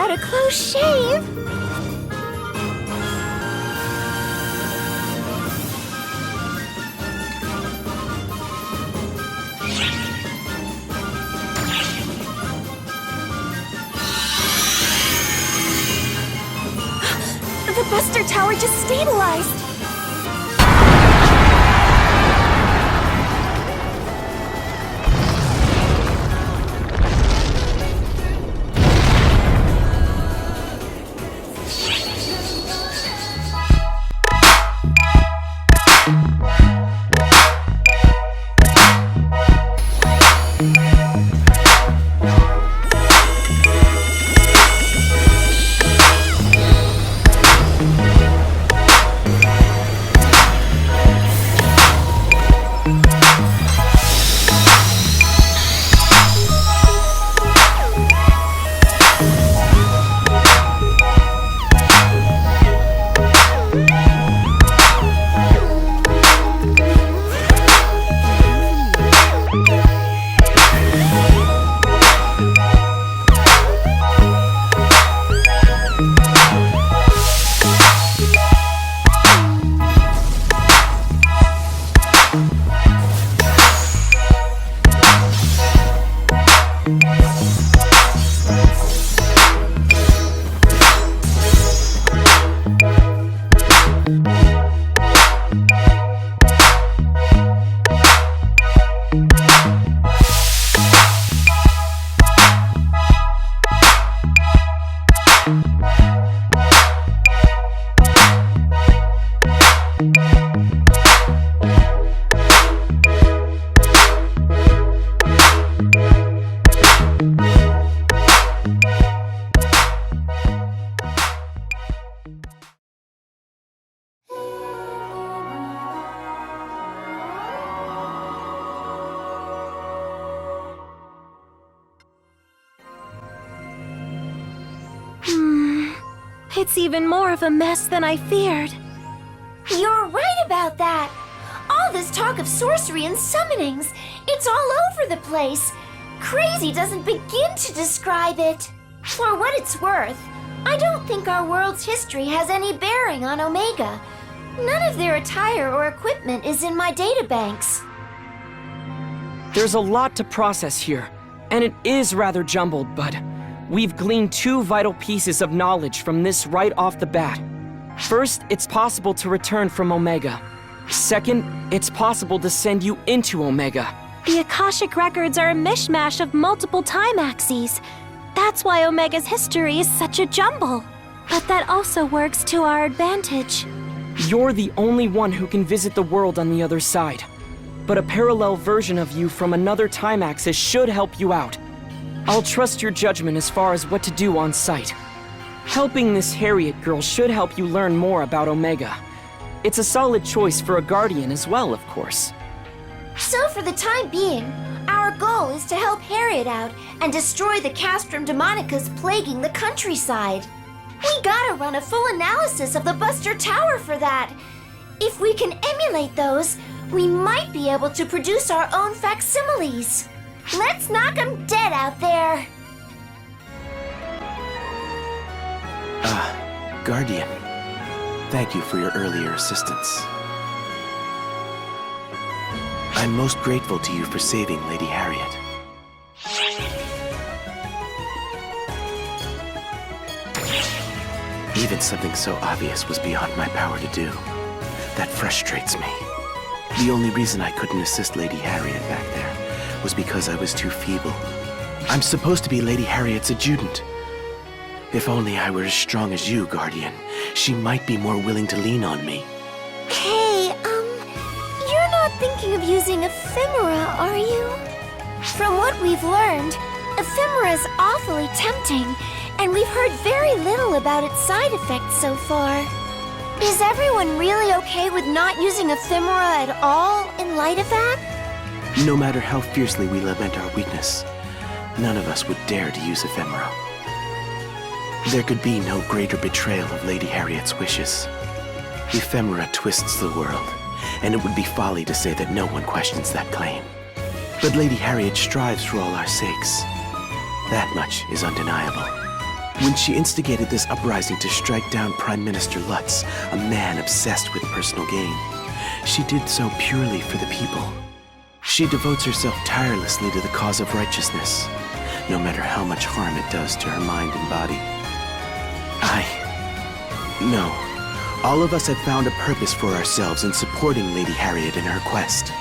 got a close shave! The Buster Tower just stabilized! It's even more of a mess than I feared. You're right about that! All this talk of sorcery and summonings, it's all over the place. Crazy doesn't begin to describe it. For what it's worth, I don't think our world's history has any bearing on Omega. None of their attire or equipment is in my databanks. There's a lot to process here, and it is rather jumbled, but we've gleaned two vital pieces of knowledge from this right off the bat. First, it's possible to return from Omega. Second, it's possible to send you into Omega. The Akashic records are a mishmash of multiple time axes. That's why Omega's history is such a jumble. But that also works to our advantage. You're the only one who can visit the world on the other side. But a parallel version of you from another time axis should help you out. I'll trust your judgment as far as what to do on site. Helping this Harriet girl should help you learn more about Omega. It's a solid choice for a guardian as well, of course. So for the time being, our goal is to help Harriet out and destroy the Castrum Demonicas plaguing the countryside. We gotta run a full analysis of the Buster Tower for that. If we can emulate those, we might be able to produce our own facsimiles. Let's knock 'em dead out there! Guardian. Thank you for your earlier assistance. I'm most grateful to you for saving Lady Harriet. Even something so obvious was beyond my power to do. That frustrates me. The only reason I couldn't assist Lady Harriet back there was because I was too feeble. I'm supposed to be Lady Harriet's adjutant. If only I were as strong as you, Guardian. She might be more willing to lean on me. Hey, you're not thinking of using ephemera, are you? From what we've learned, ephemera's awfully tempting, and we've heard very little about its side effects so far. Is everyone really okay with not using ephemera at all in light of that? No matter how fiercely we lament our weakness, none of us would dare to use ephemera. There could be no greater betrayal of Lady Harriet's wishes. Ephemera twists the world, and it would be folly to say that no one questions that claim. But Lady Harriet strives for all our sakes. That much is undeniable. When she instigated this uprising to strike down Prime Minister Lutz, a man obsessed with personal gain, she did so purely for the people. She devotes herself tirelessly to the cause of righteousness, no matter how much harm it does to her mind and body. No. All of us have found a purpose for ourselves in supporting Lady Harriet in her quest.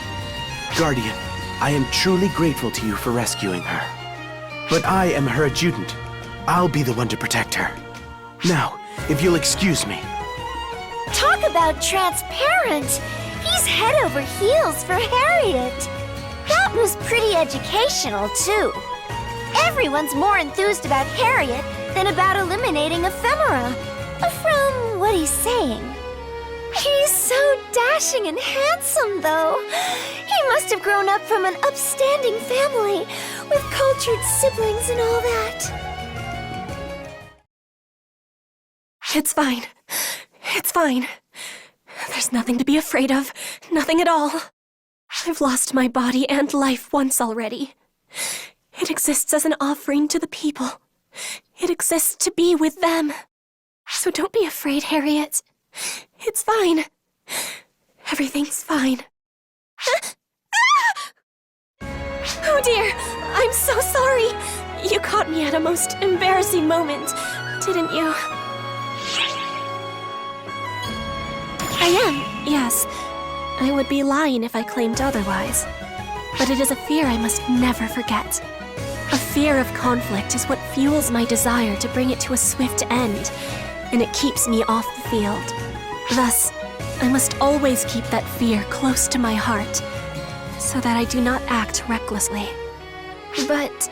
Guardian, I am truly grateful to you for rescuing her. But I am her adjutant. I'll be the one to protect her. Now, if you'll excuse me. Talk about transparent! He's head over heels for Harriet! That was pretty educational, too. Everyone's more enthused about Harriet than about eliminating ephemera, from what he's saying. He's so dashing and handsome, though. He must have grown up from an upstanding family, with cultured siblings and all that. It's fine. It's fine. There's nothing to be afraid of. Nothing at all. I've lost my body and life once already. It exists as an offering to the people. It exists to be with them. So don't be afraid, Harriet. It's fine. Everything's fine. Oh dear, I'm so sorry. You caught me at a most embarrassing moment, didn't you? I am, yes. I would be lying if I claimed otherwise. But it is a fear I must never forget. A fear of conflict is what fuels my desire to bring it to a swift end, and it keeps me off the field. Thus, I must always keep that fear close to my heart, so that I do not act recklessly. But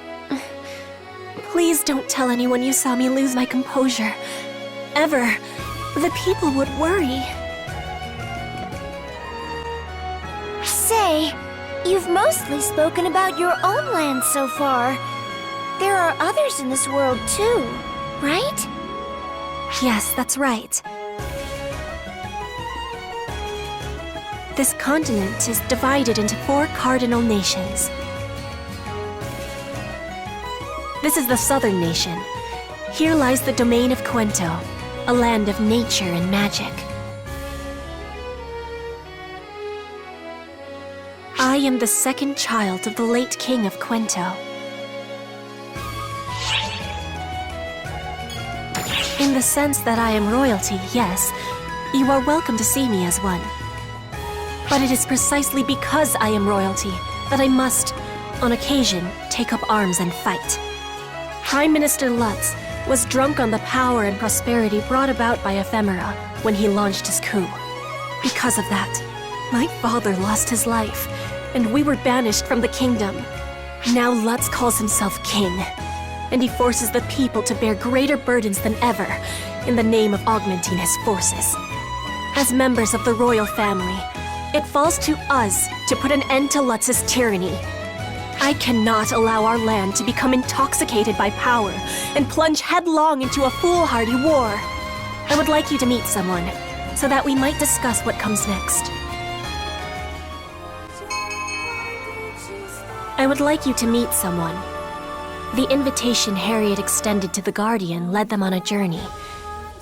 please don't tell anyone you saw me lose my composure. Ever. The people would worry. Say, you've mostly spoken about your own land so far. There are others in this world too, right? Yes, that's right. This continent is divided into 4 cardinal nations. This is the southern nation. Here lies the domain of Cuento, a land of nature and magic. I am the second child of the late king of Cuento. In the sense that I am royalty, yes, you are welcome to see me as one. But it is precisely because I am royalty that I must, on occasion, take up arms and fight. Prime Minister Lutz was drunk on the power and prosperity brought about by ephemera when he launched his coup. Because of that, my father lost his life, and we were banished from the kingdom. Now Lutz calls himself king, and he forces the people to bear greater burdens than ever in the name of augmenting his forces. As members of the royal family, it falls to us to put an end to Lutz's tyranny. I cannot allow our land to become intoxicated by power and plunge headlong into a foolhardy war. I would like you to meet someone, so that we might discuss what comes next. I would like you to meet someone. The invitation Harriet extended to the Guardian led them on a journey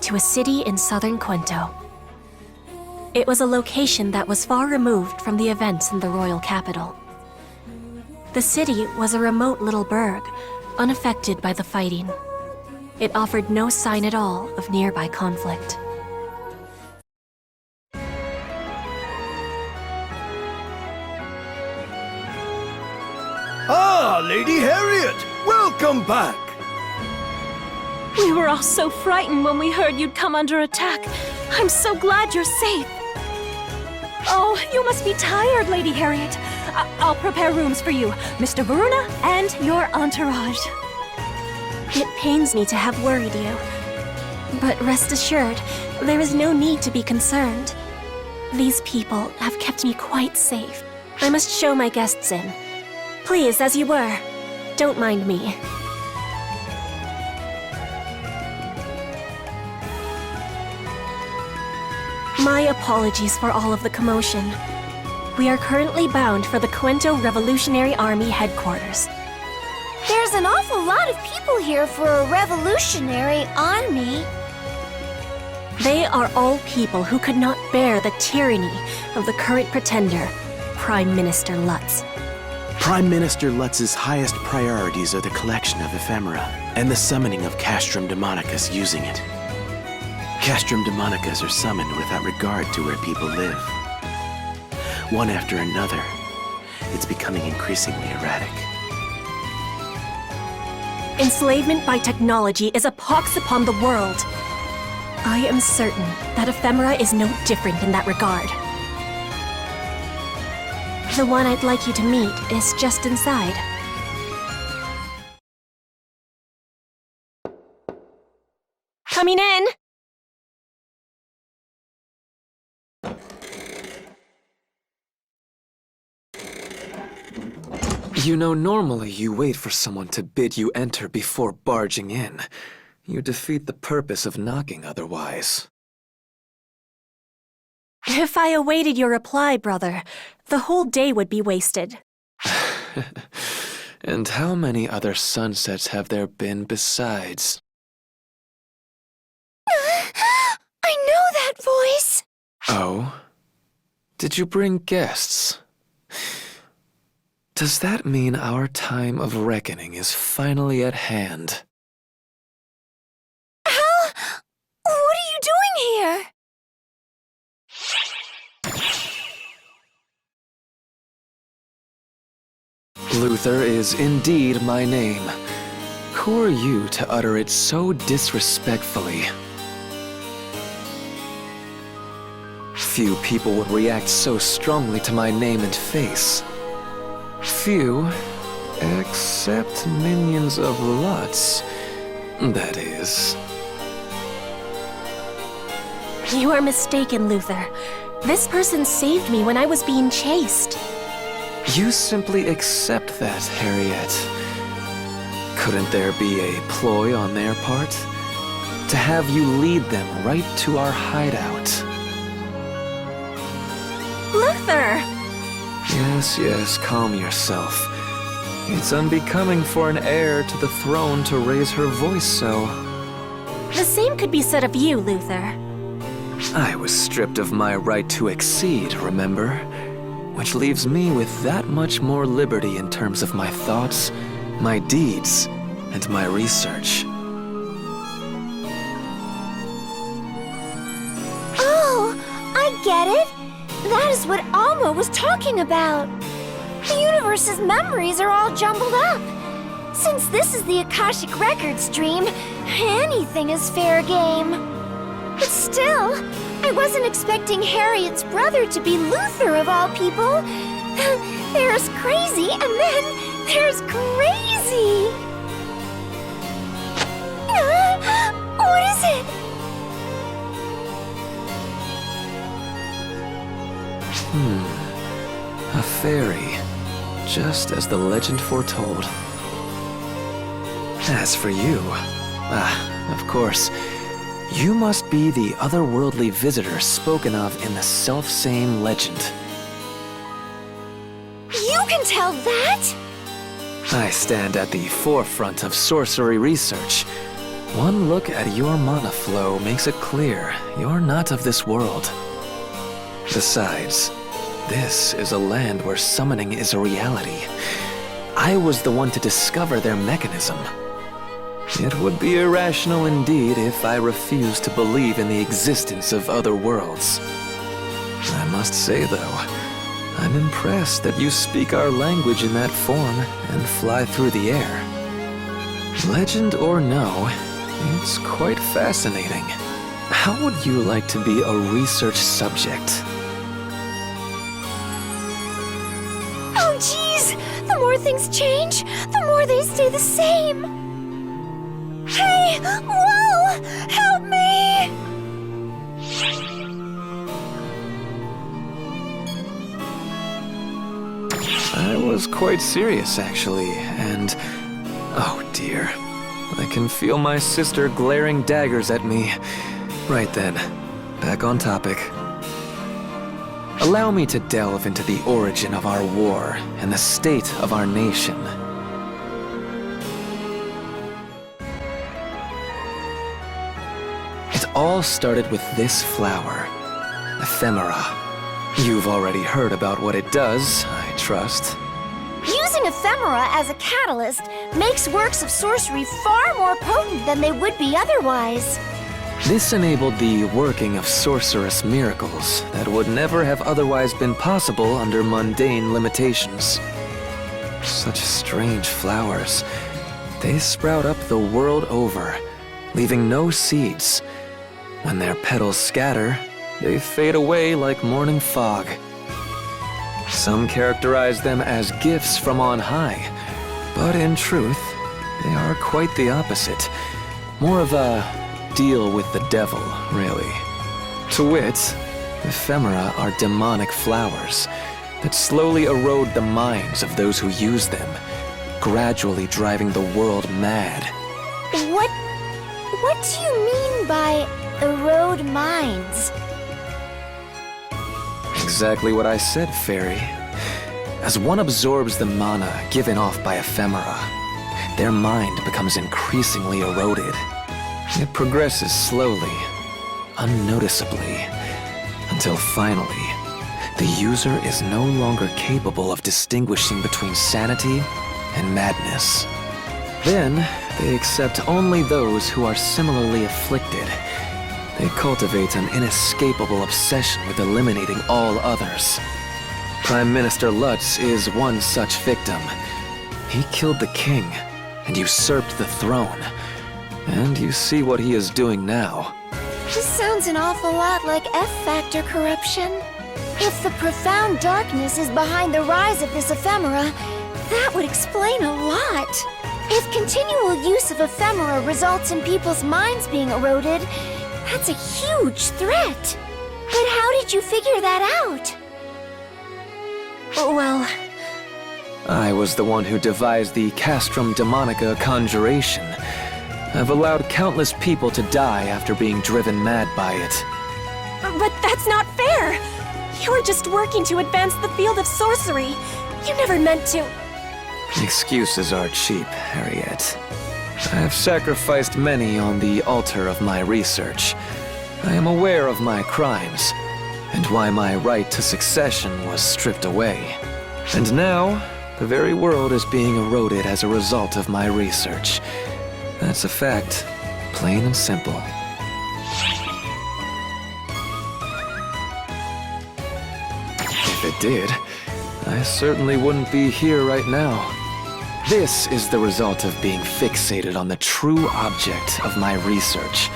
to a city in southern Cuento. It was a location that was far removed from the events in the royal capital. The city was a remote little burg, unaffected by the fighting. It offered no sign at all of nearby conflict. Ah, Lady Harriet! Welcome back! We were all so frightened when we heard you'd come under attack. I'm so glad you're safe. Oh, you must be tired, Lady Harriet. I'll prepare rooms for you, Mr. Varuna, and your entourage. It pains me to have worried you. But rest assured, there is no need to be concerned. These people have kept me quite safe. I must show my guests in. Please, as you were. Don't mind me. My apologies for all of the commotion. We are currently bound for the Cuento Revolutionary Army headquarters. There's an awful lot of people here for a revolutionary army. They are all people who could not bear the tyranny of the current pretender, Prime Minister Lutz. Prime Minister Lutz's highest priorities are the collection of ephemera and the summoning of Castrum Demonicus using it. Castrum Demonicus are summoned without regard to where people live. One after another, it's becoming increasingly erratic. Enslavement by technology is a pox upon the world. I am certain that ephemera is no different in that regard. The one I'd like you to meet is just inside. Coming in! You know, normally you wait for someone to bid you enter before barging in. You defeat the purpose of knocking otherwise. If I awaited your reply, brother, the whole day would be wasted. And how many other sunsets have there been besides? I know that voice! Oh? Did you bring guests? Does that mean our time of reckoning is finally at hand? Hal? What are you doing here? Luther is indeed my name. Who are you to utter it so disrespectfully? Few people would react so strongly to my name and face. Few, except minions of Lutz, that is. You are mistaken, Luther. This person saved me when I was being chased. You simply accept that, Harriet. Couldn't there be a ploy on their part? To have you lead them right to our hideout? Luther! Yes, calm yourself. It's unbecoming for an heir to the throne to raise her voice so. The same could be said of you, Luther. I was stripped of my right to exceed, remember? Which leaves me with that much more liberty in terms of my thoughts, my deeds, and my research. Oh, I get it! That is what Alma was talking about. The universe's memories are all jumbled up. Since this is the Akashic Records stream, anything is fair game. But still, I wasn't expecting Harriet's brother to be Luther of all people. There's crazy, and then there's crazy. What is it? A fairy, just as the legend foretold. As for you, of course, you must be the otherworldly visitor spoken of in the selfsame legend. You can tell that? I stand at the forefront of sorcery research. One look at your mana flow makes it clear you're not of this world. Besides, this is a land where summoning is a reality. I was the one to discover their mechanism. It would be irrational indeed if I refused to believe in the existence of other worlds. I must say, though, I'm impressed that you speak our language in that form and fly through the air. Legend or no, it's quite fascinating. How would you like to be a research subject? Oh, geez! The more things change, the more they stay the same. Hey! Whoa! Help me! I was quite serious, actually, and... oh dear. I can feel my sister glaring daggers at me. Right then, back on topic. Allow me to delve into the origin of our war and the state of our nation. all started with this flower, ephemera. You've already heard about what it does, I trust. Using ephemera as a catalyst makes works of sorcery far more potent than they would be otherwise. This enabled the working of sorcerous miracles that would never have otherwise been possible under mundane limitations. Such strange flowers. They sprout up the world over, leaving no seeds. When their petals scatter, they fade away like morning fog. Some characterize them as gifts from on high, but in truth, they are quite the opposite. More of a deal with the devil, really. To wit, ephemera are demonic flowers that slowly erode the minds of those who use them, gradually driving the world mad. What do you mean by erode minds? Exactly what I said, Fairy. As one absorbs the mana given off by ephemera, their mind becomes increasingly eroded. It progresses slowly, unnoticeably, until finally, the user is no longer capable of distinguishing between sanity and madness. Then, they accept only those who are similarly afflicted. They cultivate an inescapable obsession with eliminating all others. Prime Minister Lutz is one such victim. He killed the king and usurped the throne. And you see what he is doing now. This sounds an awful lot like F-factor corruption. If the profound darkness is behind the rise of this ephemera, that would explain a lot. If continual use of ephemera results in people's minds being eroded, that's a huge threat. But how did you figure that out? Well, I was the one who devised the Castrum Demonica conjuration. I've allowed countless people to die after being driven mad by it. but that's not fair! You were just working to advance the field of sorcery. You never meant to... Excuses are cheap, Harriet. I've sacrificed many on the altar of my research. I am aware of my crimes, and why my right to succession was stripped away. And now, the very world is being eroded as a result of my research. That's a fact, plain and simple. If it did, I certainly wouldn't be here right now. This is the result of being fixated on the true object of my research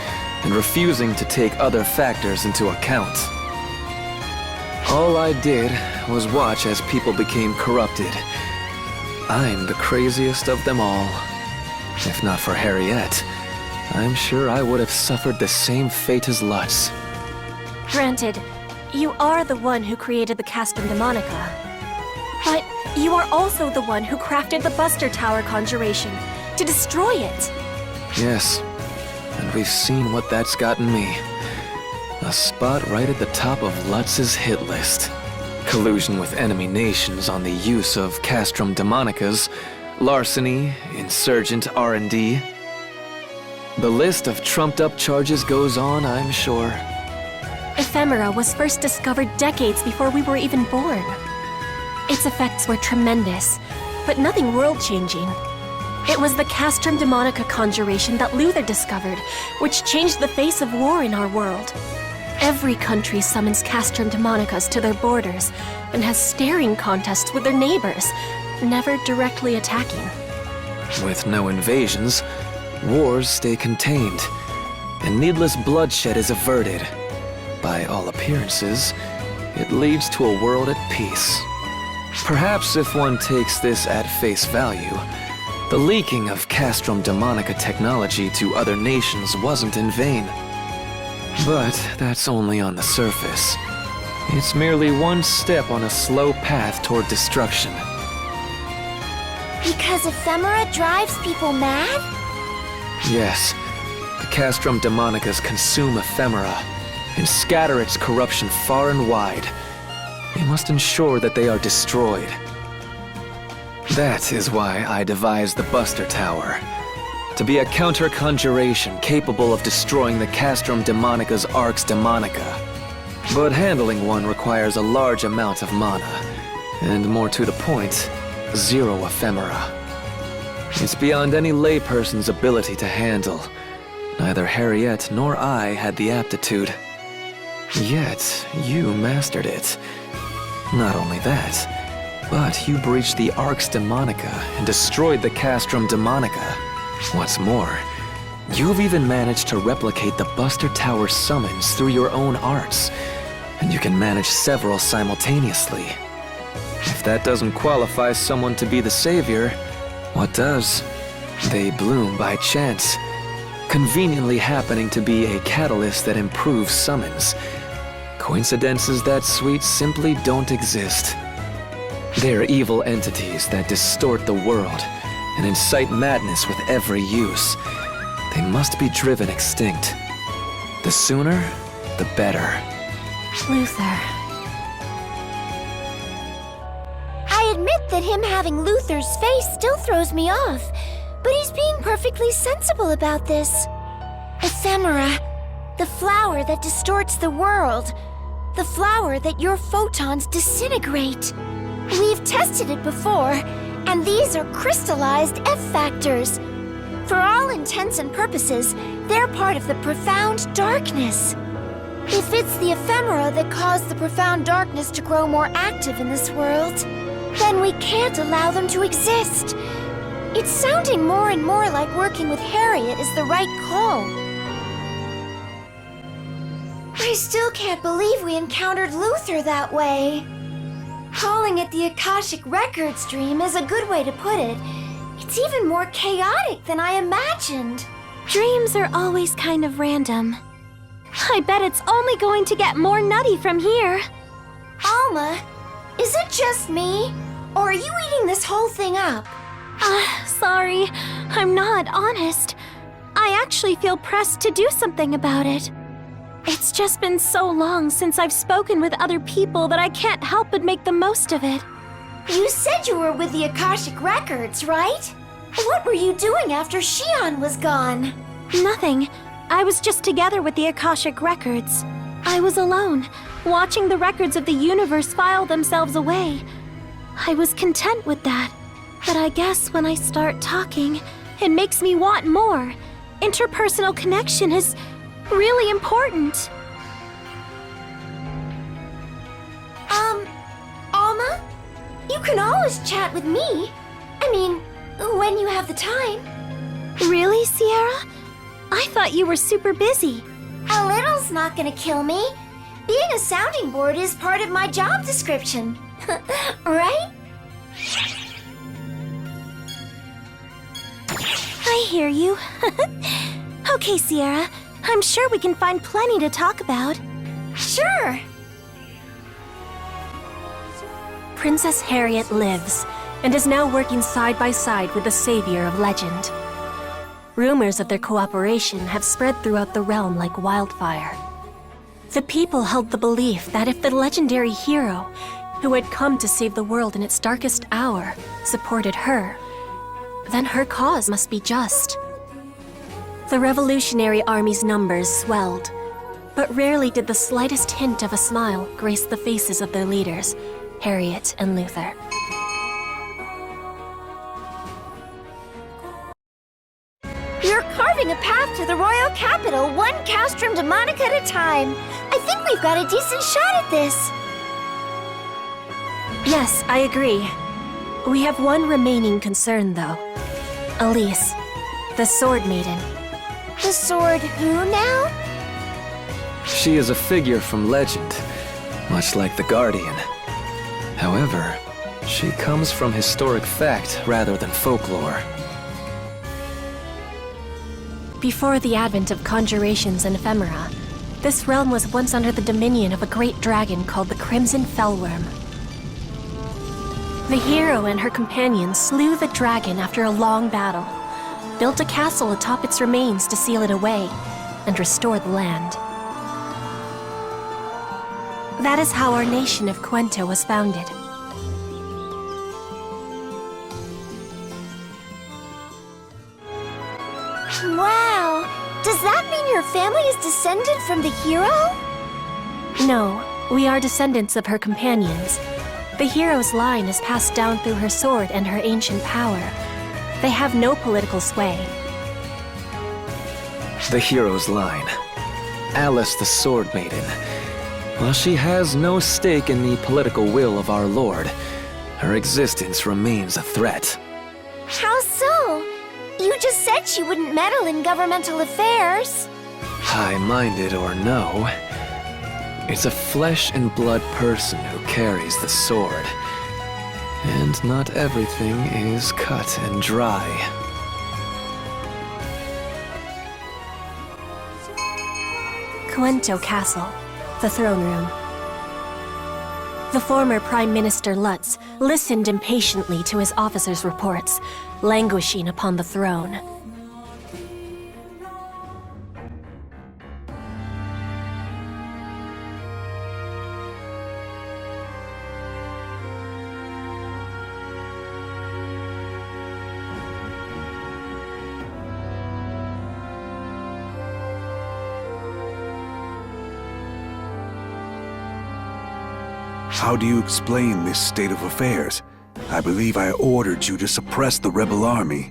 and refusing to take other factors into account. All I did was watch as people became corrupted. I'm the craziest of them all. If not for Harriet, I'm sure I would have suffered the same fate as Lutz. Granted, you are the one who created the Castrum Demonica. But you are also the one who crafted the Buster Tower conjuration to destroy it. Yes, and we've seen what that's gotten me. A spot right at the top of Lutz's hit list. Collusion with enemy nations on the use of Castrum Demonicas, larceny, insurgent R&D. The list of trumped-up charges goes on, I'm sure. Ephemera was first discovered decades before we were even born. Its effects were tremendous, but nothing world-changing. It was the Castrum Demonica conjuration that Luther discovered, which changed the face of war in our world. Every country summons Castrum Demonicas to their borders and has staring contests with their neighbors, never directly attacking. With no invasions, wars stay contained, and needless bloodshed is averted. By all appearances, it leads to a world at peace. Perhaps if one takes this at face value, the leaking of Castrum Demonica technology to other nations wasn't in vain. But that's only on the surface. It's merely one step on a slow path toward destruction. Because ephemera drives people mad? Yes, the Castrum Demonicas consume ephemera and scatter its corruption far and wide. We must ensure that they are destroyed. That is why I devised the Buster Tower. To be a counter-conjuration capable of destroying the Castrum Demonica's Arx Demonica. But handling one requires a large amount of mana, and more to the point, 0 ephemera. It's beyond any layperson's ability to handle. Neither Harriet nor I had the aptitude. Yet, you mastered it. Not only that, but you breached the Arx Demonica and destroyed the Castrum Demonica. What's more, you've even managed to replicate the Buster Tower summons through your own arts, and you can manage several simultaneously. If that doesn't qualify someone to be the savior, what does? They bloom by chance, conveniently happening to be a catalyst that improves summons. Coincidences that sweet simply don't exist. They're evil entities that distort the world and incite madness with every use. They must be driven extinct. The sooner, the better. Luther. I admit that him having Luther's face still throws me off, but he's being perfectly sensible about this. Ephemera, the flower that distorts the world, the flower that your photons disintegrate. We've tested it before, and these are crystallized F-factors. For all intents and purposes, they're part of the profound darkness. If it's the ephemera that caused the profound darkness to grow more active in this world, then we can't allow them to exist. It's sounding more and more like working with Harriet is the right call. I still can't believe we encountered Luther that way. Calling it the Akashic Records dream is a good way to put it. It's even more chaotic than I imagined. Dreams are always kind of random. I bet it's only going to get more nutty from here. Alma, is it just me? Or are you eating this whole thing up? Sorry. I'm not, honest. I actually feel pressed to do something about it. It's just been so long since I've spoken with other people that I can't help but make the most of it. You said you were with the Akashic Records, right? What were you doing after Shion was gone? Nothing. I was just together with the Akashic Records. I was alone, watching the records of the universe file themselves away. I was content with that. But I guess when I start talking, it makes me want more. Interpersonal connection is really important. Alma? You can always chat with me. I mean, when you have the time. Really, Sierra? I thought you were super busy. A little's not gonna kill me. Being a sounding board is part of my job description. Right? I hear you. Okay, Sierra. I'm sure we can find plenty to talk about. Sure. Princess Harriet lives, and is now working side by side with the savior of legend. Rumors of their cooperation have spread throughout the realm like wildfire. The people held the belief that if the legendary hero, who had come to save the world in its darkest hour, supported her, then her cause must be just. The Revolutionary Army's numbers swelled, but rarely did the slightest hint of a smile grace the faces of their leaders, Harriet and Luther. You're carving a path to the royal capital, one castrum demonica at a time. I think we've got a decent shot at this. Yes, I agree. We have one remaining concern, though. Elise, the Sword Maiden. The sword who now? She is a figure from legend, much like the Guardian. However, she comes from historic fact rather than folklore. Before the advent of conjurations and ephemera, this realm was once under the dominion of a great dragon called the Crimson Fellworm. The hero and her companions slew the dragon after a long battle, built a castle atop its remains to seal it away, and restore the land. That is how our nation of Cuento was founded. her family is descended from the hero? No, we are descendants of her companions. The hero's line is passed down through her sword and her ancient power. They have no political sway. The hero's line. Alice the Sword Maiden. While she has no stake in the political will of our Lord, her existence remains a threat. How so? You just said she wouldn't meddle in governmental affairs. High-minded or no, it's a flesh and blood person who carries the sword. And not everything is cut and dry. Cuento Castle, the throne room. The former Prime Minister Lutz listened impatiently to his officers' reports, languishing upon the throne. How do you explain this state of affairs? I believe I ordered you to suppress the rebel army.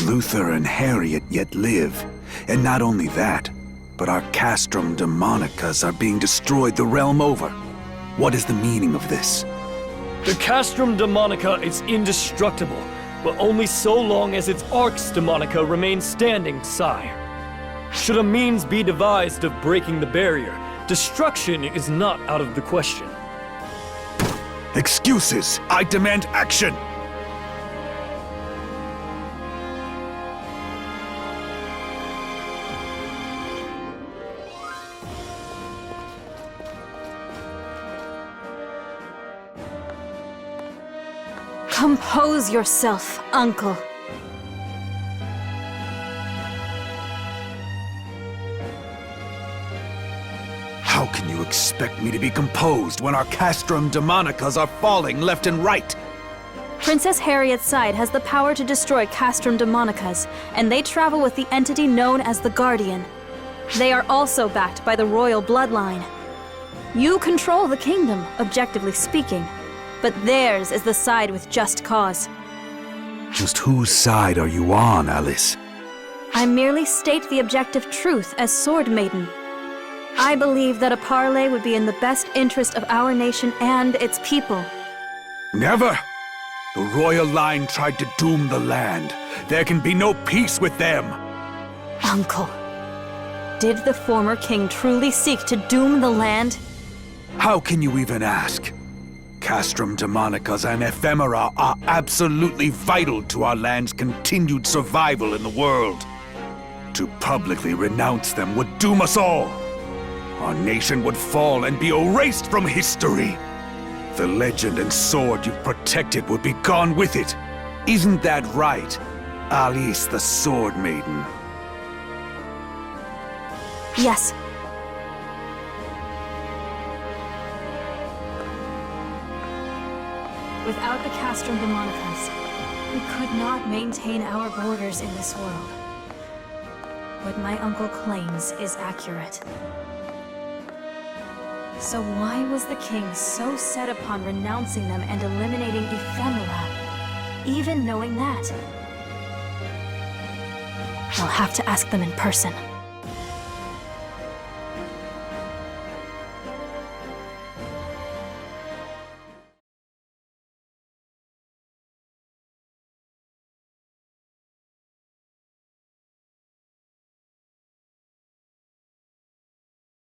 Luther and Harriet yet live. And not only that, but our castrum demonicas are being destroyed the realm over. What is the meaning of this? The castrum demonica is indestructible, but only so long as its arx demonica remains standing, sire. Should a means be devised of breaking the barrier, destruction is not out of the question. Excuses! I demand action! Compose yourself, uncle. How can you expect me to be composed when our castrum demonicas are falling left and right? Princess Harriet's side has the power to destroy castrum demonicas, and they travel with the entity known as the Guardian. They are also backed by the royal bloodline. You control the kingdom, objectively speaking, but theirs is the side with just cause. Just whose side are you on, Alice? I merely state the objective truth as Sword Maiden. I believe that a parley would be in the best interest of our nation and its people. Never! The royal line tried to doom the land. There can be no peace with them. Uncle, did the former king truly seek to doom the land? How can you even ask? Castrum demonicas and ephemera are absolutely vital to our land's continued survival in the world. To publicly renounce them would doom us all. Our nation would fall and be erased from history. The legend and sword you've protected would be gone with it. Isn't that right, Alice the Sword Maiden? Yes. Without the castrum demonicas, we could not maintain our borders in this world. What my uncle claims is accurate. So why was the king so set upon renouncing them and eliminating ephemera, even knowing that? I'll have to ask them in person.